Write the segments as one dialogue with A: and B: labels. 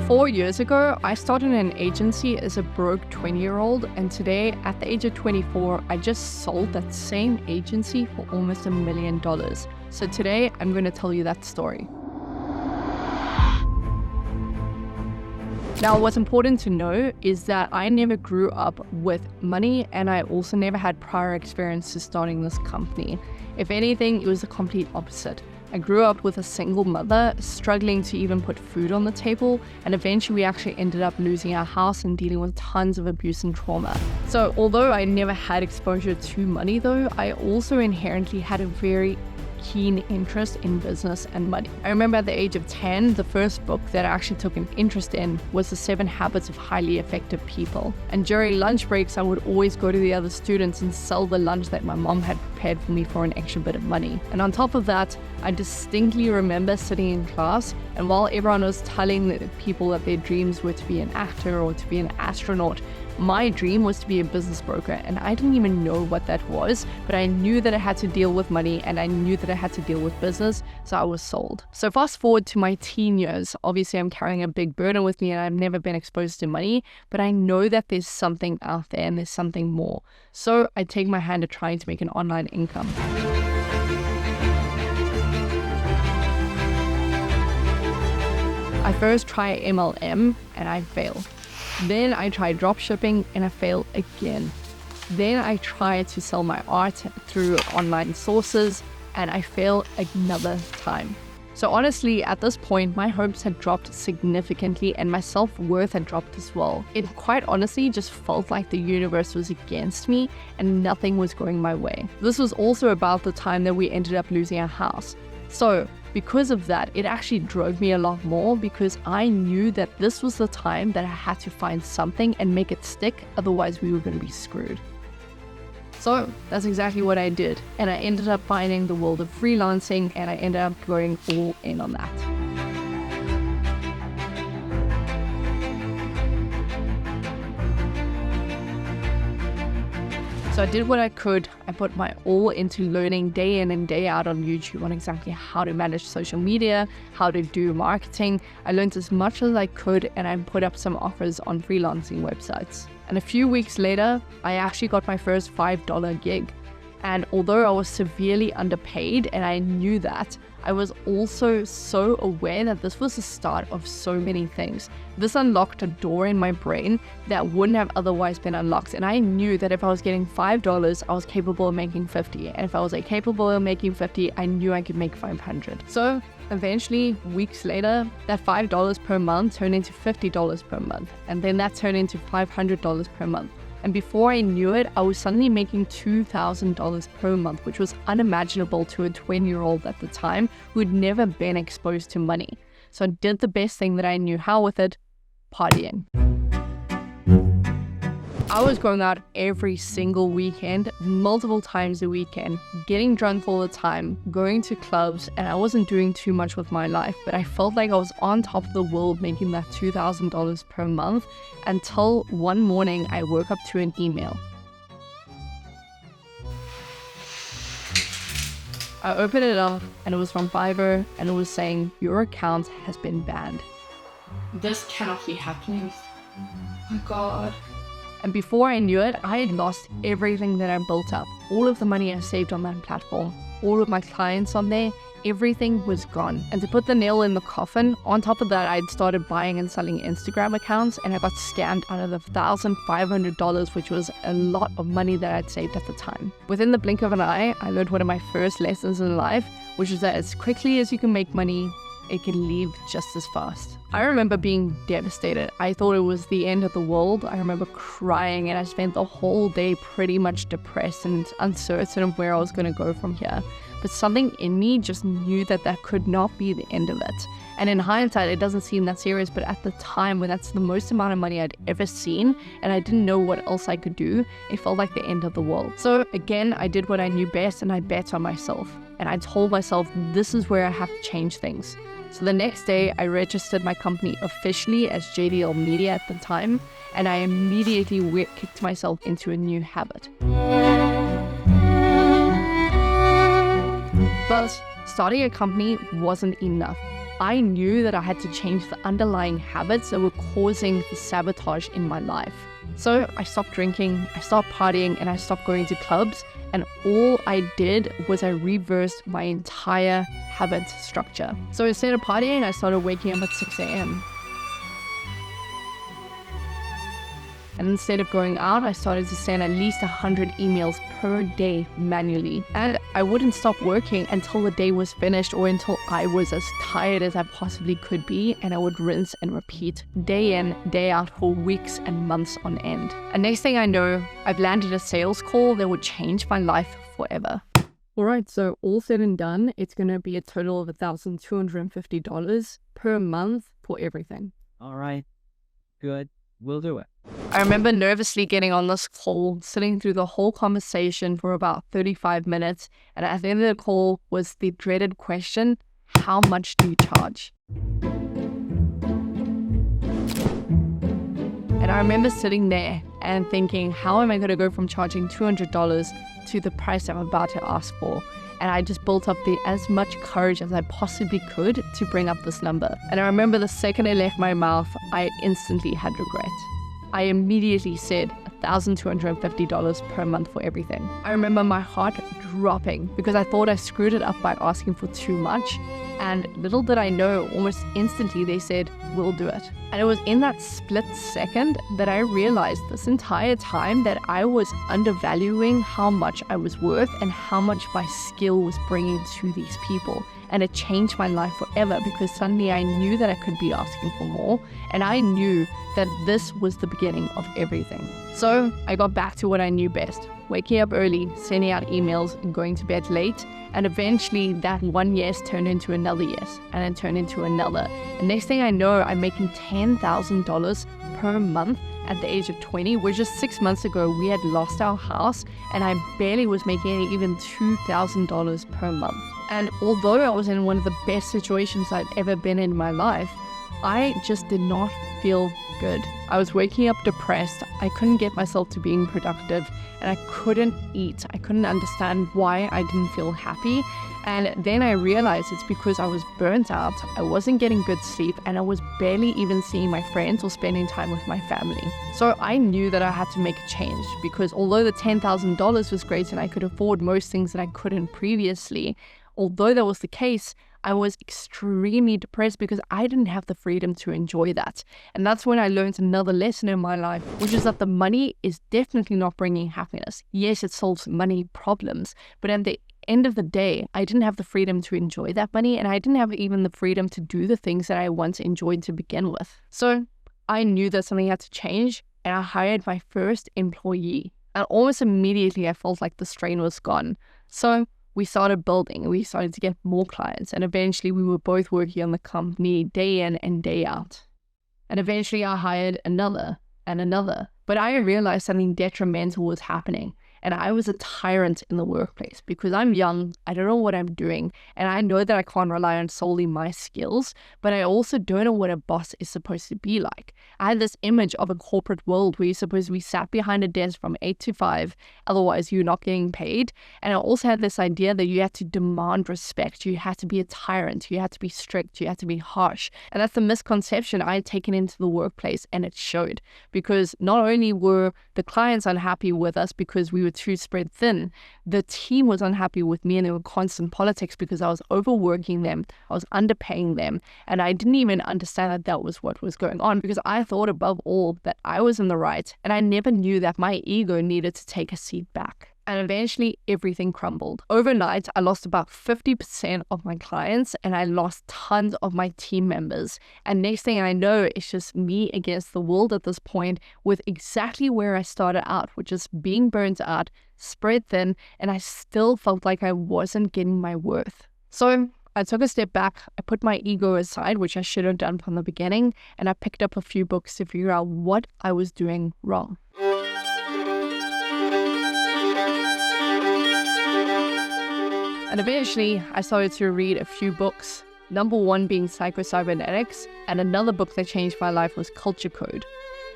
A: 4 years ago, I started an agency as a broke 20-year-old, and today, at the age of 24, I just sold that same agency for almost $1 million. So today, I'm going to tell you that story. Now, what's important to know is that I never grew up with money, and I also never had prior experience to starting this company. If anything, it was the complete opposite. I grew up with a single mother, struggling to even put food on the table, and eventually we actually ended up losing our house and dealing with tons of abuse and trauma. So although I never had exposure to money though, I also inherently had a very keen interest in business and money. I remember at the age of 10, the first book that I actually took an interest in was The 7 Habits of Highly Effective People. And during lunch breaks, I would always go to the other students and sell the lunch that my mom had prepared for me for an extra bit of money. And on top of that, I distinctly remember sitting in class, and while everyone was telling the people that their dreams were to be an actor or to be an astronaut, my dream was to be a business broker, and I didn't even know what that was, but I knew that I had to deal with money and I knew that I had to deal with business, so I was sold. So fast forward to my teen years, obviously I'm carrying a big burden with me and I've never been exposed to money, but I know that there's something out there and there's something more. So I take my hand at trying to make an online income. I first try MLM and I fail. Then I tried drop shipping and I failed again. Then I tried to sell my art through online sources and I failed another time. So honestly, at this point, my hopes had dropped significantly and my self-worth had dropped as well. It quite honestly just felt like the universe was against me and nothing was going my way. This was also about the time that we ended up losing our house. So because of that, it actually drove me a lot more because I knew that this was the time that I had to find something and make it stick, otherwise we were going to be screwed. So that's exactly what I did, and I ended up finding the world of freelancing and I ended up going all in on that. So I did what I could. I put my all into learning day in and day out on YouTube on exactly how to manage social media, how to do marketing. I learned as much as I could and I put up some offers on freelancing websites. And a few weeks later, I actually got my first $5 gig. And although I was severely underpaid and I knew that, I was also so aware that this was the start of so many things. This unlocked a door in my brain that wouldn't have otherwise been unlocked. And I knew that if I was getting $5, I was capable of making 50. And if I was capable of making 50, I knew I could make 500. So eventually, weeks later, that $5 per month turned into $50 per month. And then that turned into $500 per month. And before I knew it, I was suddenly making $2,000 per month, which was unimaginable to a 20-year-old at the time who had never been exposed to money. So I did the best thing that I knew how with it, partying. I was going out every single weekend, multiple times a weekend, getting drunk all the time, going to clubs, and I wasn't doing too much with my life, but I felt like I was on top of the world making that $2,000 per month until one morning I woke up to an email. I opened it up and it was from Fiverr and it was saying, "Your account has been banned." This cannot be happening. Oh my God. And before I knew it, I had lost everything that I built up. All of the money I saved on that platform, all of my clients on there, everything was gone. And to put the nail in the coffin, on top of that, I'd started buying and selling Instagram accounts and I got scammed out of the $1,500, which was a lot of money that I'd saved at the time. Within the blink of an eye, I learned one of my first lessons in life, which is that as quickly as you can make money, it can leave just as fast. I remember being devastated. I thought it was the end of the world. I remember crying and I spent the whole day pretty much depressed and uncertain of where I was going to go from here. But something in me just knew that that could not be the end of it. And in hindsight, it doesn't seem that serious, but at the time when that's the most amount of money I'd ever seen and I didn't know what else I could do, it felt like the end of the world. So again, I did what I knew best and I bet on myself. And I told myself, this is where I have to change things. So the next day, I registered my company officially as Jayde Laws Media at the time, and I immediately kicked myself into a new habit. But starting a company wasn't enough. I knew that I had to change the underlying habits that were causing the sabotage in my life. So I stopped drinking, I stopped partying, and I stopped going to clubs. And all I did was I reversed my entire habit structure. So instead of partying, I started waking up at 6 a.m. And instead of going out, I started to send at least 100 emails per day manually. And I wouldn't stop working until the day was finished or until I was as tired as I possibly could be. And I would rinse and repeat day in, day out for weeks and months on end. And next thing I know, I've landed a sales call that would change my life forever. All right, so all said and done, it's going to be a total of $1,250 per month for everything.
B: All right, good. We'll do it.
A: I remember nervously getting on this call, sitting through the whole conversation for about 35 minutes. And at the end of the call was the dreaded question, how much do you charge? And I remember sitting there and thinking, how am I going to go from charging $200 to the price I'm about to ask for? And I just built up as much courage as I possibly could to bring up this number. And I remember the second it left my mouth, I instantly had regret. I immediately said $1,250 per month for everything. I remember my heart dropping because I thought I screwed it up by asking for too much. And little did I know, almost instantly they said, we'll do it. And it was in that split second that I realized this entire time that I was undervaluing how much I was worth and how much my skill was bringing to these people. And it changed my life forever because suddenly I knew that I could be asking for more. And I knew that this was the beginning of everything. So I got back to what I knew best. Waking up early, sending out emails, and going to bed late. And eventually that one yes turned into another yes, and then turned into another. And next thing I know, I'm making $10,000 per month at the age of 20, where just 6 months ago we had lost our house and I barely was making even $2,000 per month. And although I was in one of the best situations I've ever been in my life, I just did not feel good. I was waking up depressed. I couldn't get myself to being productive and I couldn't eat. I couldn't understand why I didn't feel happy. And then I realized it's because I was burnt out, I wasn't getting good sleep, and I was barely even seeing my friends or spending time with my family. So I knew that I had to make a change because although the $10,000 was great and I could afford most things that I couldn't previously, although that was the case, I was extremely depressed because I didn't have the freedom to enjoy that. And that's when I learned another lesson in my life, which is that the money is definitely not bringing happiness. Yes, it solves money problems, but at the end of the day, I didn't have the freedom to enjoy that money, and I didn't have even the freedom to do the things that I once enjoyed to begin with. So I knew that something had to change, and I hired my first employee. And almost immediately, I felt like the strain was gone. So we started building, we started to get more clients, and eventually we were both working on the company day in and day out. And eventually I hired another and another. But I realized something detrimental was happening. And I was a tyrant in the workplace because I'm young, I don't know what I'm doing, and I know that I can't rely on solely my skills, but I also don't know what a boss is supposed to be like. I had this image of a corporate world where you're supposed to be sat behind a desk from 8 to 5, otherwise you're not getting paid. And I also had this idea that you had to demand respect, you had to be a tyrant, you had to be strict, you had to be harsh. And that's the misconception I had taken into the workplace, and it showed. Because not only were the clients unhappy with us because we were too spread thin, the team was unhappy with me, and there were constant politics because I was overworking them, I was underpaying them, and I didn't even understand that that was what was going on because I thought above all that I was in the right, and I never knew that my ego needed to take a seat back. And eventually everything crumbled. Overnight, I lost about 50% of my clients and I lost tons of my team members. And next thing I know, it's just me against the world at this point with exactly where I started out, which is being burnt out, spread thin, and I still felt like I wasn't getting my worth. So I took a step back, I put my ego aside, which I should have done from the beginning, and I picked up a few books to figure out what I was doing wrong. And eventually, I started to read a few books. Number one being Psycho-Cybernetics, and another book that changed my life was Culture Code.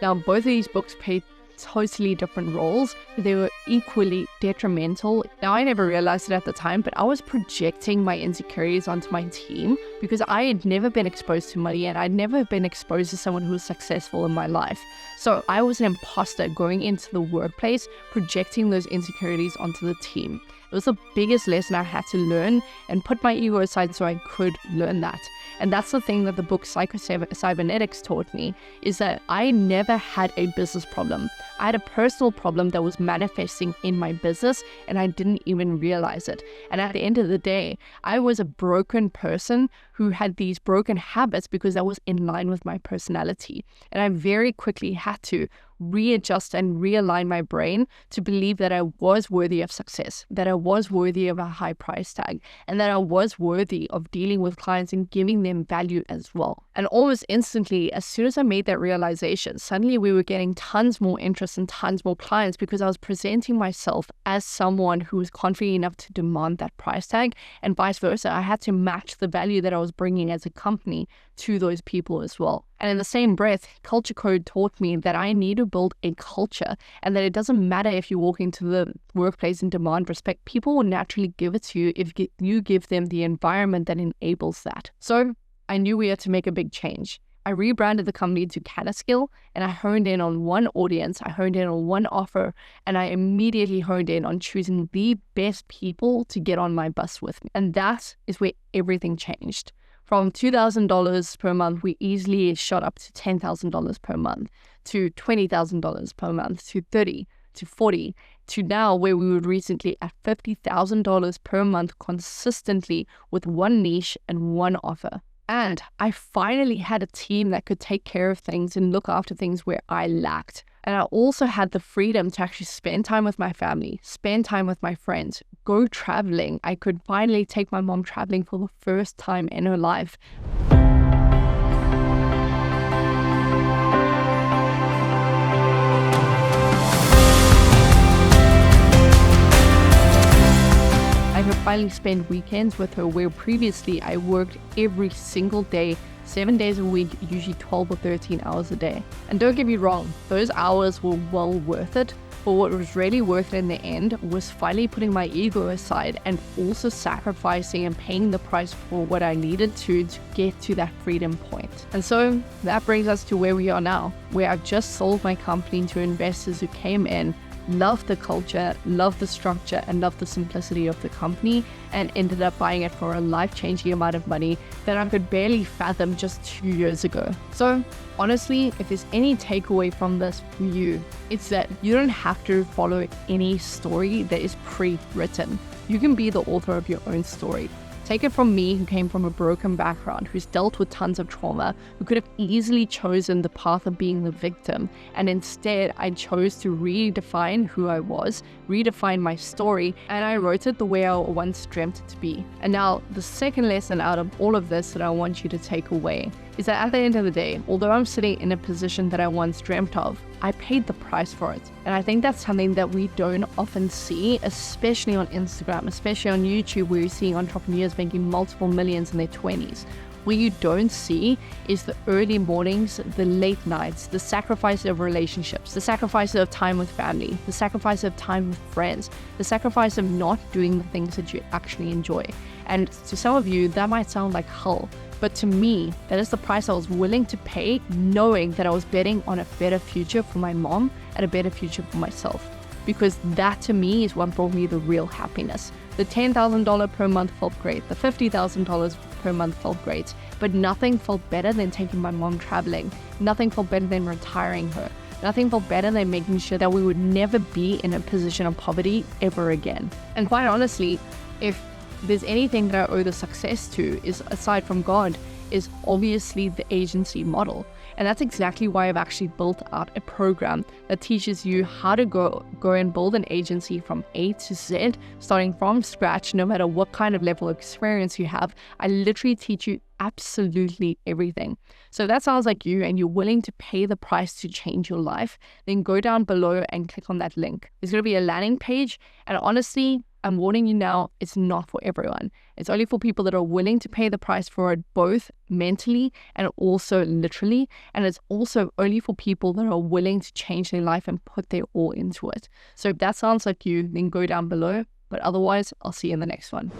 A: Now, both of these books paid totally different roles. They were equally detrimental. Now, I never realized it at the time, but I was projecting my insecurities onto my team because I had never been exposed to money and I'd never been exposed to someone who was successful in my life. So I was an imposter going into the workplace, projecting those insecurities onto the team. It was the biggest lesson I had to learn and put my ego aside so I could learn that. And that's the thing that the book Cybernetics taught me, is that I never had a business problem. I had a personal problem that was manifesting in my business and I didn't even realize it. And at the end of the day, I was a broken person who had these broken habits because that was in line with my personality. And I very quickly had to readjust and realign my brain to believe that I was worthy of success, that I was worthy of a high price tag, and that I was worthy of dealing with clients and giving them value as well. And almost instantly, as soon as I made that realization, suddenly we were getting tons more interest and tons more clients because I was presenting myself as someone who was confident enough to demand that price tag, and vice versa. I had to match the value that I was bringing as a company to those people as well. And in the same breath, Culture Code taught me that I need to build a culture and that it doesn't matter if you walk into the workplace and demand respect. People will naturally give it to you if you give them the environment that enables that. So I knew we had to make a big change. I rebranded the company to Cataskill and I honed in on one audience, I honed in on one offer, and I immediately honed in on choosing the best people to get on my bus with me. And that is where everything changed. From $2,000 per month, we easily shot up to $10,000 per month, to $20,000 per month, to $30,000, to $40,000, to now where we were recently at $50,000 per month consistently with one niche and one offer. And I finally had a team that could take care of things and look after things where I lacked. And I also had the freedom to actually spend time with my family, spend time with my friends, go traveling. I could finally take my mom traveling for the first time in her life. I could finally spend weekends with her where previously I worked every single day, 7 days a week, usually 12 or 13 hours a day. And don't get me wrong, those hours were well worth it, but what was really worth it in the end was finally putting my ego aside and also sacrificing and paying the price for what I needed to get to that freedom point. And so that brings us to where we are now, where I've just sold my company to investors who came in, loved the culture, loved the structure, and loved the simplicity of the company, and ended up buying it for a life-changing amount of money that I could barely fathom just 2 years ago. So honestly, if there's any takeaway from this for you, it's that you don't have to follow any story that is pre-written. You can be the author of your own story. Take it from me, who came from a broken background, who's dealt with tons of trauma, who could have easily chosen the path of being the victim. And instead, I chose to redefine who I was, redefine my story, and I wrote it the way I once dreamt it to be. And now, the second lesson out of all of this that I want you to take away is that at the end of the day, although I'm sitting in a position that I once dreamt of, I paid the price for it. And I think that's something that we don't often see, especially on Instagram, especially on YouTube, where you're seeing entrepreneurs making multiple millions in their 20s. What you don't see is the early mornings, the late nights, the sacrifice of relationships, the sacrifice of time with family, the sacrifice of time with friends, the sacrifice of not doing the things that you actually enjoy. And to some of you, that might sound like hell. But to me, that is the price I was willing to pay, knowing that I was betting on a better future for my mom and a better future for myself. Because that to me is what brought me the real happiness. The $10,000 per month felt great. The $50,000 per month felt great. But nothing felt better than taking my mom traveling. Nothing felt better than retiring her. Nothing felt better than making sure that we would never be in a position of poverty ever again. And quite honestly, if there's anything that I owe the success to, is aside from God, is obviously the agency model. And that's exactly why I've actually built out a program that teaches you how to go and build an agency from A to Z, starting from scratch, no matter what kind of level of experience you have. I literally teach you absolutely everything. So if that sounds like you and you're willing to pay the price to change your life, then go down below and click on that link. There's going to be a landing page, and honestly, I'm warning you now, it's not for everyone. It's only for people that are willing to pay the price for it, both mentally and also literally. And it's also only for people that are willing to change their life and put their all into it. So if that sounds like you, then go down below. But otherwise, I'll see you in the next one.